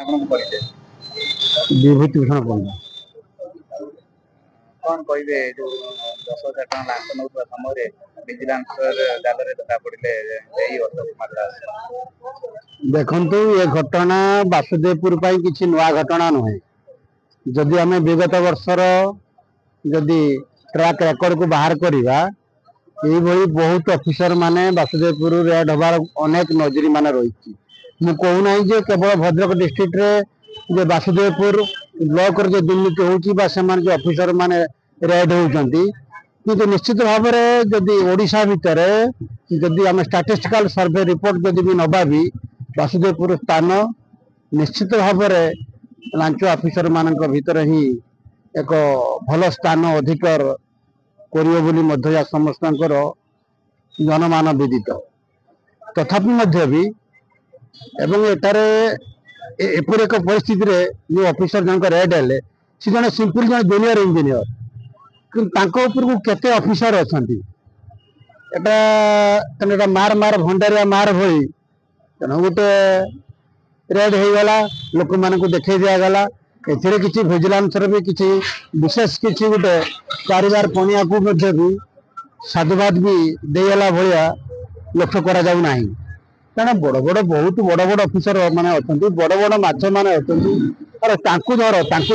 ଆପଣଙ୍କୁ ପରିଚୟ ବିଭୂତି ଭୂଷଣ ପଣ୍ଡା। କଣ କହିବେ ଯୋଉ 10,000 ଟଙ୍କା ଲାଞ୍ଚ ନେଉଥିବା ସମୟରେ ଭିଜିଲାନ୍ସ ଜାଲରେ ଧରା ପଡିଲେ ଏଇ ଅଶୋକ ମାଡ୍ରାସ। ଦେଖନ୍ତୁ, ଏ ଘଟଣା ବାସୁଦେବପୁର ପାଇଁ କିଛି ନୂଆ ଘଟଣା ନୁହେଁ। ଯଦି ଆମେ ବିଗତ ବର୍ଷର ଯଦି ଟ୍ରାକ୍ ରେକର୍ଡକୁ ବାହାର କରିବା, ଏଇଭଳି ବହୁତ ଅଫିସର ମାନେ ବାସୁଦେବପୁର ରେଡ୍ ହେବାର ଅନେକ ନଜିର ମାନେ ରହିଛି। ମୁଁ କହୁନାହିଁ ଯେ କେବଳ ଭଦ୍ରକ ଡିଷ୍ଟ୍ରିକ୍ଟରେ ଯେ ବାସୁଦେବପୁର ବ୍ଲକରେ ଯେ ଦୁର୍ନୀତି ହେଉଛି ବା ସେମାନେ ଯେ ଅଫିସର ମାନେ ରେଡ୍ ହେଉଛନ୍ତି, କିନ୍ତୁ ନିଶ୍ଚିତ ଭାବରେ ଯଦି ଓଡ଼ିଶା ଭିତରେ ଯଦି ଆମେ ଷ୍ଟାଟିଷ୍ଟିକାଲ ସର୍ଭେ ରିପୋର୍ଟ ଯଦି ବି ନବା ବି ବାସୁଦେବପୁର ସ୍ଥାନ ନିଶ୍ଚିତ ଭାବରେ ଲାଞ୍ଚ ଅଫିସର ମାନଙ୍କ ଭିତରେ ହିଁ ଏକ ଭଲ ସ୍ଥାନ ଅଧିକାର କରିବ ବୋଲି ମଧ୍ୟ ସମସ୍ତଙ୍କର ଜନମାନ ବିଦିତ। ତଥାପି ମଧ୍ୟ ବି ଏବଂ ଏଠାରେ ଏପରି ଏକ ପରିସ୍ଥିତିରେ ଯେଉଁ ଅଫିସର ଜଣକ ରେଡ୍ ହେଲେ, ସେ ଜଣେ ସିମ୍ପଲ ଜଣେ ଜୁନିୟର ଇଞ୍ଜିନିୟର, କିନ୍ତୁ ତାଙ୍କ ଉପରକୁ କେତେ ଅଫିସର ଅଛନ୍ତି। ଏଟା ମାର ଭଣ୍ଡାରିଆ ମାର ଭଳି ତେଣୁ ଗୋଟେ ରେଡ୍ ହେଇଗଲା, ଲୋକମାନଙ୍କୁ ଦେଖେଇ ଦିଆଗଲା। ଏଥିରେ କିଛି ଭିଜିଲାନ୍ସର ବି କିଛି ବିଶେଷ କିଛି ଗୋଟେ କାରିବାର ପଣିଆକୁ ମଧ୍ୟ ବି ସାଧୁବାଦ ବି ଦେଇଗଲା ଭଳିଆ ଲକ୍ଷ୍ୟ କରାଯାଉ ନାହିଁ। କାରଣ ବହୁତ ବଡ଼ ବଡ଼ ଅଫିସର ମାନେ ଅଛନ୍ତି, ବଡ଼ ବଡ଼ ମାଛ ମାନେ ଅଛନ୍ତି। ଆରେ ତାଙ୍କୁ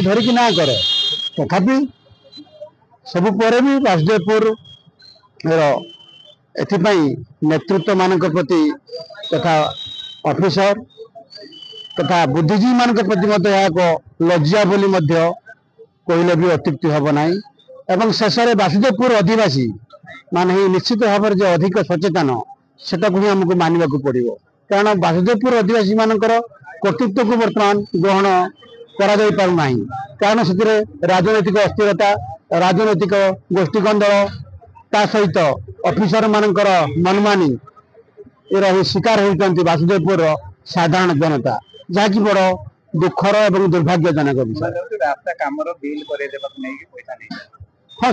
ଧରିକି ନା କର। ତଥାପି ସବୁ ପରେ ବି ବାସୁଦେବପୁର ଏଥିପାଇଁ ନେତୃତ୍ୱ ମାନଙ୍କ ପ୍ରତି ତଥା ଅଫିସର ତଥା ବୁଦ୍ଧିଜୀବୀ ମାନଙ୍କ ପ୍ରତି ମଧ୍ୟ ଏହା ଏକ ଲଜ୍ଜା ବୋଲି ମଧ୍ୟ କହିଲେ ବି ଅତ୍ୟୁକ୍ତି ହେବ ନାହିଁ। ଏବଂ ଶେଷରେ ବାସୁଦେବପୁର ଅଧିବାସୀ ମାନେ ହିଁ ନିଶ୍ଚିତ ଭାବରେ ଯେ ଅଧିକ ସଚେତନ, ସେଟାକୁ ହିଁ ଆମକୁ ମାନିବାକୁ ପଡ଼ିବ। କାରଣ ବାସୁଦେବପୁର ଅଧିବାସୀ ମାନଙ୍କର କର୍ତ୍ତୃତ୍ୱକୁ ବର୍ତ୍ତମାନ ଗ୍ରହଣ କରାଯାଇ ପାରୁନାହିଁ। କାରଣ ସେଥିରେ ରାଜନୈତିକ ଅସ୍ଥିରତା, ରାଜନୈତିକ ଗୋଷ୍ଠୀ କନ୍ଦଳ, ତା ସହିତ ଅଫିସର ମାନଙ୍କର ମନମାନି ଏର ଶିକାର ହେଉଛନ୍ତି ବାସୁଦେବପୁରର ସାଧାରଣ ଜନତା, ଯାହାକି ବଡ଼ ଦୁଃଖର ଏବଂ ଦୁର୍ଭାଗ୍ୟଜନକ ବିଷୟ। ରାସ୍ତା କାମର ବିଲ୍ କରେଇଦେବାକୁ ନେଇକି ପଇସା ନେଇଛନ୍ତି। ହଁ,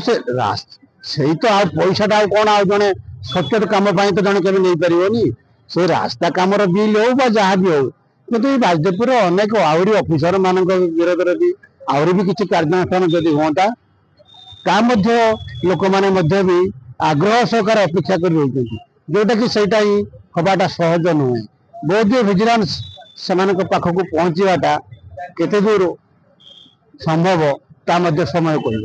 ସେଇ ତ ଆଉ ପଇସାଟା ଆଉ କଣ ଆଉ ଜଣେ ସତ୍ୟର କାମ ପାଇଁ ତ ଜଣେ କେବେ ନେଇପାରିବନି। ସେ ରାସ୍ତା କାମର ବିଲ୍ ହଉ ବା ଯାହା ବି ହଉ, କିନ୍ତୁ ଏଇ ବାସୁଦେବପୁର ଅନେକ ଆହୁରି ଅଫିସର ମାନଙ୍କ ବିରୋଧରେ ବି ଆହୁରି ବି କିଛି କାର୍ଯ୍ୟାନୁଷ୍ଠାନ ଯଦି ହୁଅନ୍ତା, ତା ମଧ୍ୟ ଲୋକମାନେ ମଧ୍ୟ ବି ଆଗ୍ରହ ସହକାରେ ଅପେକ୍ଷା କରି ରହିଛନ୍ତି, ଯୋଉଟା କି ସେଇଟା ହିଁ ହବାଟା ସହଜ ନୁହେଁ। ବୋଧହୁଏ ଭିଜିଲାନ୍ସ ସେମାନଙ୍କ ପାଖକୁ ପହଞ୍ଚିବାଟା କେତେ ଦୂର ସମ୍ଭବ ତା ମଧ୍ୟ ସମୟ କହିବ।